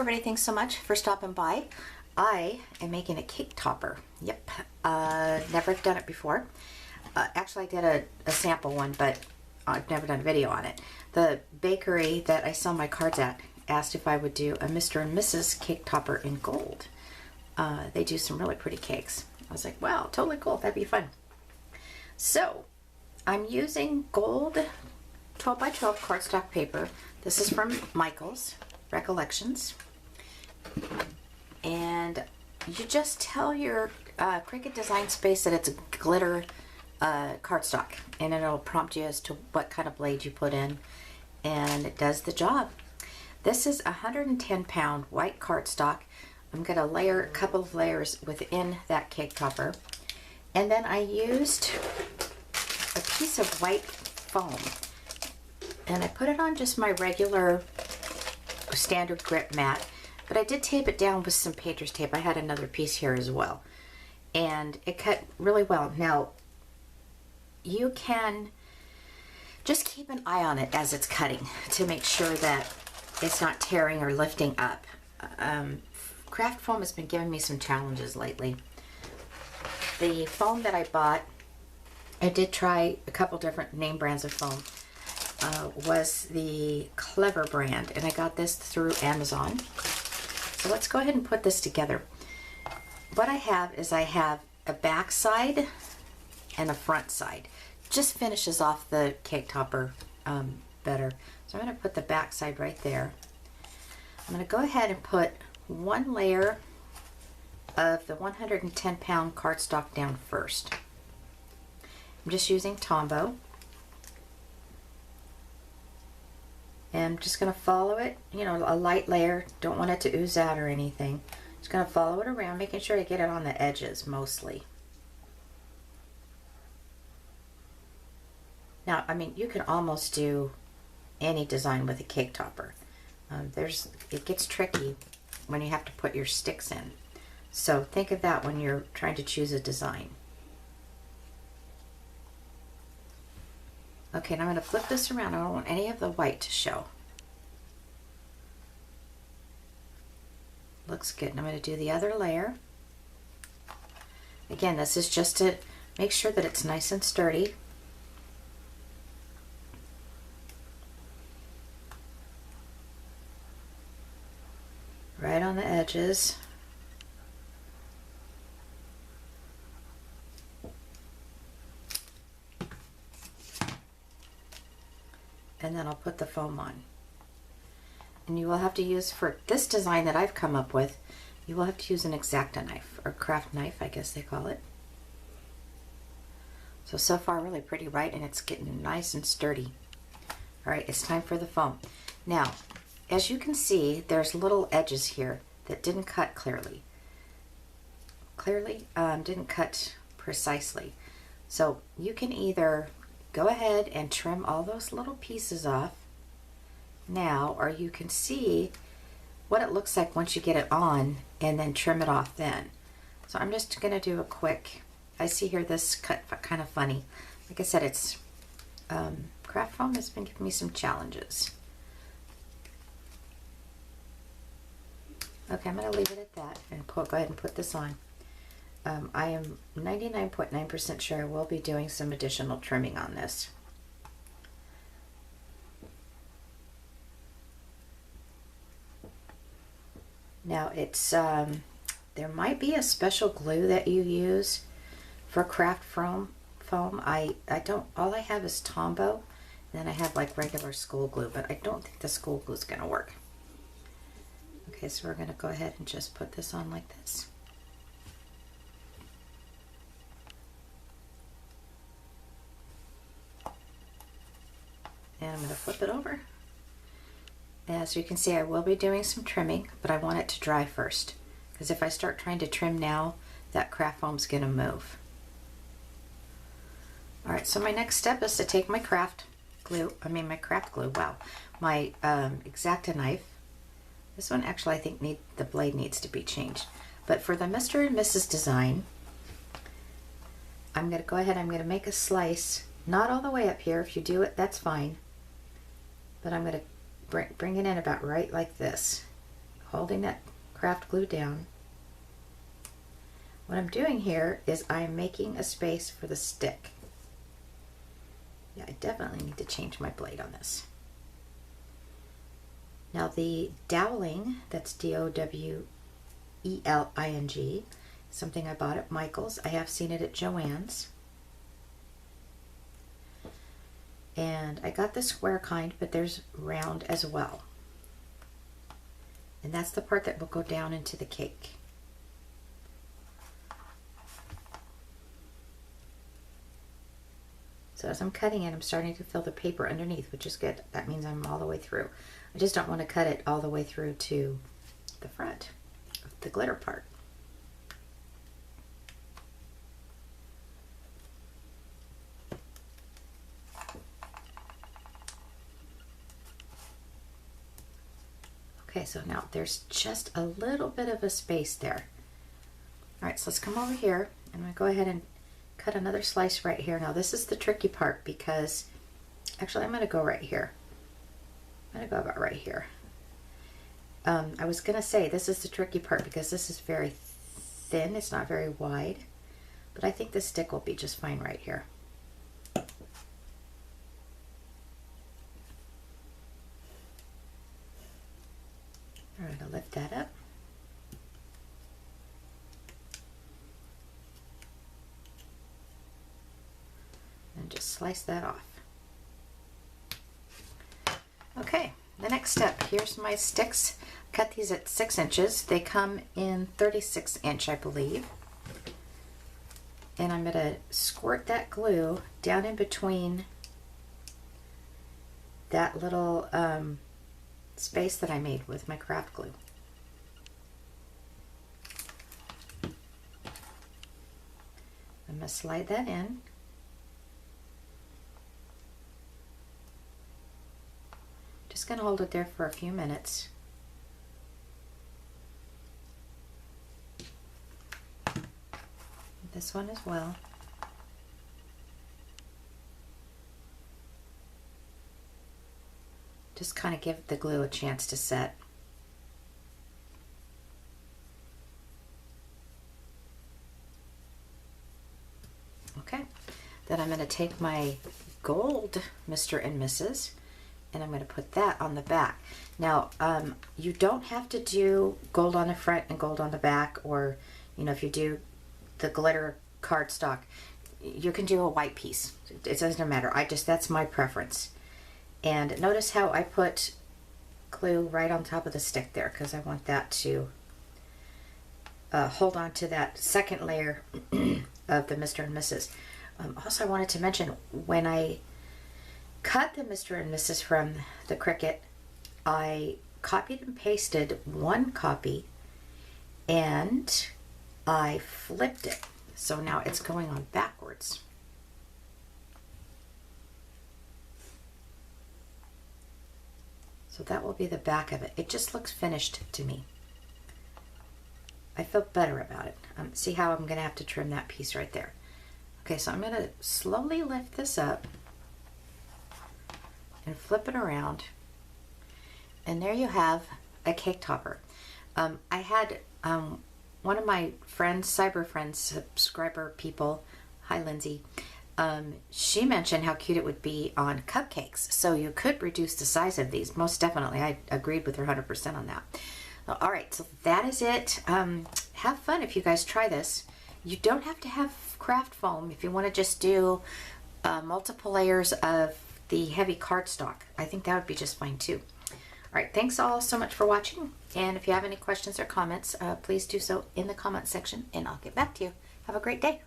everybody, thanks so much for stopping by. I am making a cake topper. Yep, never done it before. Actually, I did a sample one, but I've never done a video on it. The bakery that I sell my cards at asked if I would do a Mr. and Mrs. cake topper in gold. They do some really pretty cakes. I was like, wow, totally cool, that'd be fun. So, I'm using gold 12 by 12 cardstock paper. This is from Michaels Recollections. And you just tell your Cricut Design Space that it's a glitter cardstock, and it'll prompt you as to what kind of blade you put in, and it does the job. This is 110-pound white cardstock. I'm going to layer a couple of layers within that cake topper, and then I used a piece of white foam, and I put it on just my regular standard grip mat, but I did tape it down with some painter's tape. I had another piece here as well, and it cut really well. Now, you can just keep an eye on it as it's cutting to make sure that it's not tearing or lifting up. Craft foam has been giving me some challenges lately. The foam that I bought, I did try a couple different name brands of foam, was the Clever brand, and I got this through Amazon. So let's go ahead and put this together. What I have is I have a back side and a front side. Just finishes off the cake topper better. So I'm going to put the back side right there. I'm going to go ahead and put one layer of the 110-pound cardstock down first. I'm just using Tombow. And I'm just going to follow it, you know, a light layer. Don't want it to ooze out or anything. Just going to follow it around, making sure I get it on the edges mostly. Now, I mean, you can almost do any design with a cake topper. It gets tricky when you have to put your sticks in. So think of that when you're trying to choose a design. Okay, now I'm going to flip this around. I don't want any of the white to show. Looks good. And I'm going to do the other layer. Again, this is just to make sure that it's nice and sturdy. Right on the edges. And then I'll put the foam on. And you will have to use, for this design that I've come up with, you will have to use an X-Acto knife, or craft knife, I guess they call it. So far really pretty, right? And it's getting nice and sturdy. Alright, it's time for the foam. Now, as you can see, there's little edges here that didn't cut clearly. Didn't cut precisely. So you can either go ahead and trim all those little pieces off now, or you can see what it looks like once you get it on and then trim it off then. So I'm just going to do a quick, I see here this cut kind of funny. Like I said, it's craft foam has been giving me some challenges. Okay, I'm going to leave it at that and go ahead and put this on. I am 99.9% sure I will be doing some additional trimming on this. Now it's, there might be a special glue that you use for craft foam. I don't, all I have is Tombow, and then I have like regular school glue, but I don't think the school glue is going to work. Okay, so we're going to go ahead and just put this on like this. And I'm going to flip it over. As you can see, I will be doing some trimming, but I want it to dry first, because if I start trying to trim now, that craft foam's going to move. Alright, so my next step is to take my craft glue, my X-Acto knife. This one actually I think the blade needs to be changed. But for the Mr. and Mrs. design, I'm going to go ahead, I'm going to make a slice, not all the way up here. If you do it, that's fine. But I'm going to bring it in about right like this. holding that craft glue down. What I'm doing here is I'm making a space for the stick. Yeah, I definitely need to change my blade on this. Now the doweling, that's D-O-W-E-L-I-N-G, something I bought at Michael's. I have seen it at Joann's. And I got the square kind, but there's round as well. And that's the part that will go down into the cake. So as I'm cutting it, I'm starting to fill the paper underneath, which is good. That means I'm all the way through. I just don't want to cut it all the way through to the front of the glitter part. Okay, so now there's just a little bit of a space there. All right, so let's come over here. I'm going to go ahead and cut another slice right here. Now this is the tricky part because, actually I'm going to go right here. I'm going to go about right here. I was going to say this is the tricky part because this is very thin. It's not very wide. But I think this stick will be just fine right here. All right, I'll lift that up. And just slice that off. Okay, the next step, here's my sticks. Cut these at 6 inches. They come in 36 inch, I believe. And I'm going to squirt that glue down in between that little space that I made with my craft glue. I'm going to slide that in. Just going to hold it there for a few minutes. This one as well. Just kind of give the glue a chance to set. Okay, then I'm going to take my gold Mr. and Mrs. and I'm going to put that on the back. Now, you don't have to do gold on the front and gold on the back, or, you know, if you do the glitter cardstock, you can do a white piece. It doesn't matter. That's my preference. And notice how I put glue right on top of the stick there, because I want that to hold on to that second layer of the Mr. and Mrs. Also, I wanted to mention, when I cut the Mr. and Mrs. from the Cricut, I copied and pasted one copy and I flipped it. So now it's going on backwards. So that will be the back of it. It just looks finished to me. I feel better about it. See how I'm going to have to trim that piece right there. Okay, so I'm going to slowly lift this up and flip it around. And there you have a cake topper. I had one of my friends, cyber friends, subscriber people, hi Lindsay, she mentioned how cute it would be on cupcakes. So you could reduce the size of these. Most definitely. I agreed with her 100% on that. All right, so that is it. Have fun if you guys try this. You don't have to have craft foam if you want to just do multiple layers of the heavy cardstock. I think that would be just fine too. All right, thanks all so much for watching. And if you have any questions or comments, please do so in the comment section and I'll get back to you. Have a great day.